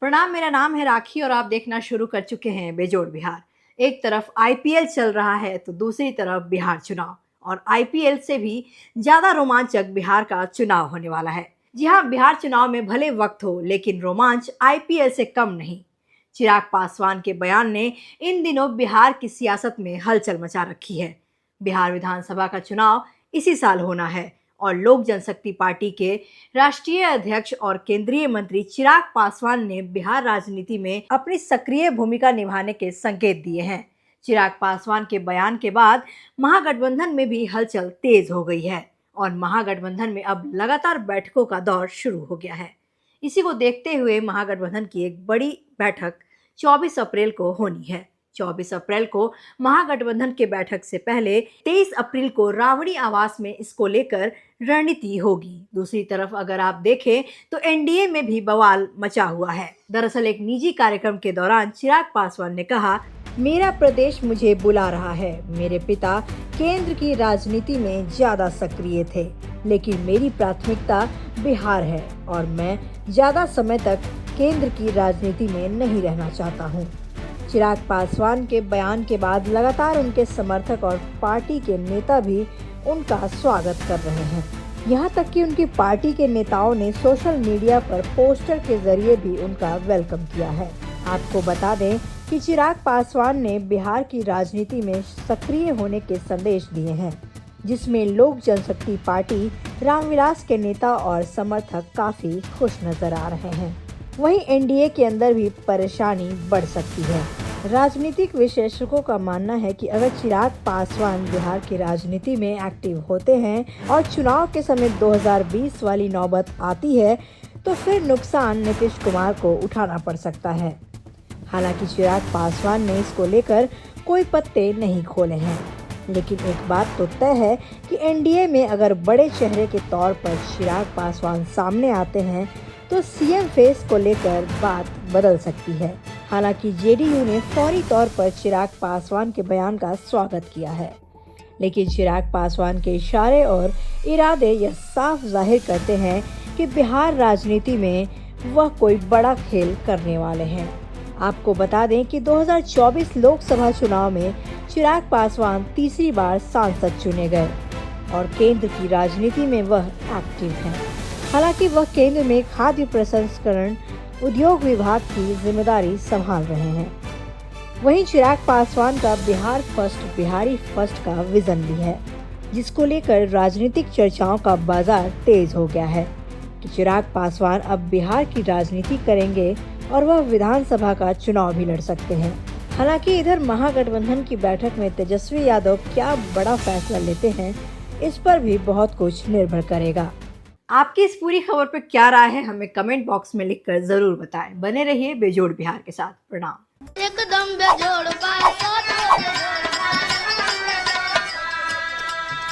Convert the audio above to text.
प्रणाम, मेरा नाम है राखी और आप देखना शुरू कर चुके हैं बेजोड़ बिहार। एक तरफ आईपीएल चल रहा है तो दूसरी तरफ बिहार चुनाव, और आईपीएल से भी ज्यादा रोमांचक बिहार का चुनाव होने वाला है। जी हाँ, बिहार चुनाव में भले वक्त हो लेकिन रोमांच आईपीएल से कम नहीं। चिराग पासवान के बयान ने इन दिनों बिहार की सियासत में हलचल मचा रखी है। बिहार विधानसभा का चुनाव इसी साल होना है और लोक जनशक्ति पार्टी के राष्ट्रीय अध्यक्ष और केंद्रीय मंत्री चिराग पासवान ने बिहार राजनीति में अपनी सक्रिय भूमिका निभाने के संकेत दिए हैं। चिराग पासवान के बयान के बाद महागठबंधन में भी हलचल तेज हो गई है और महागठबंधन में अब लगातार बैठकों का दौर शुरू हो गया है। इसी को देखते हुए महागठबंधन की एक बड़ी बैठक 24 अप्रैल को होनी है। 24 अप्रैल को महागठबंधन के बैठक से पहले 23 अप्रैल को रावणी आवास में इसको लेकर रणनीति होगी। दूसरी तरफ अगर आप देखें तो एनडीए में भी बवाल मचा हुआ है। दरअसल एक निजी कार्यक्रम के दौरान चिराग पासवान ने कहा, मेरा प्रदेश मुझे बुला रहा है। मेरे पिता केंद्र की राजनीति में ज्यादा सक्रिय थे, लेकिन मेरी प्राथमिकता बिहार है और मैं ज्यादा समय तक केंद्र की राजनीति में नहीं रहना चाहता हूँ। चिराग पासवान के बयान के बाद लगातार उनके समर्थक और पार्टी के नेता भी उनका स्वागत कर रहे हैं। यहाँ तक कि उनकी पार्टी के नेताओं ने सोशल मीडिया पर पोस्टर के जरिए भी उनका वेलकम किया है। आपको बता दें कि चिराग पासवान ने बिहार की राजनीति में सक्रिय होने के संदेश दिए हैं, जिसमें लोक जनशक्ति पार्टी रामविलास के नेता और समर्थक काफी खुश नजर आ रहे हैं। वहीं एनडीए के अंदर भी परेशानी बढ़ सकती है। राजनीतिक विशेषज्ञों का मानना है कि अगर चिराग पासवान बिहार की राजनीति में एक्टिव होते हैं और चुनाव के समय 2020 वाली नौबत आती है तो फिर नुकसान नीतीश कुमार को उठाना पड़ सकता है। हालांकि चिराग पासवान ने इसको लेकर कोई पत्ते नहीं खोले हैं, लेकिन एक बात तो तय है कि एनडीए में अगर बड़े चेहरे के तौर पर चिराग पासवान सामने आते हैं तो सीएम फेस को लेकर बात बदल सकती है। हालांकि जेडीयू ने फौरी तौर पर चिराग पासवान के बयान का स्वागत किया है, लेकिन चिराग पासवान के इशारे और इरादे यह साफ जाहिर करते हैं कि बिहार राजनीति में वह कोई बड़ा खेल करने वाले हैं। आपको बता दें कि 2024 लोकसभा चुनाव में चिराग पासवान तीसरी बार सांसद चुने गए और केंद्र की राजनीति में वह एक्टिव हैं। हालांकि वह केंद्र में खाद्य प्रसंस्करण उद्योग विभाग की जिम्मेदारी संभाल रहे हैं। वहीं चिराग पासवान का बिहार फर्स्ट बिहारी फर्स्ट का विजन भी है, जिसको लेकर राजनीतिक चर्चाओं का बाजार तेज हो गया है कि चिराग पासवान अब बिहार की राजनीति करेंगे और वह विधानसभा का चुनाव भी लड़ सकते हैं। हालांकि इधर महागठबंधन की बैठक में तेजस्वी यादव क्या बड़ा फैसला लेते हैं, इस पर भी बहुत कुछ निर्भर करेगा। आपकी इस पूरी खबर पर क्या राय है, हमें कमेंट बॉक्स में लिखकर जरूर बताएं। बने रहिए बेजोड़ बिहार के साथ। प्रणाम। एकदम बेजोड़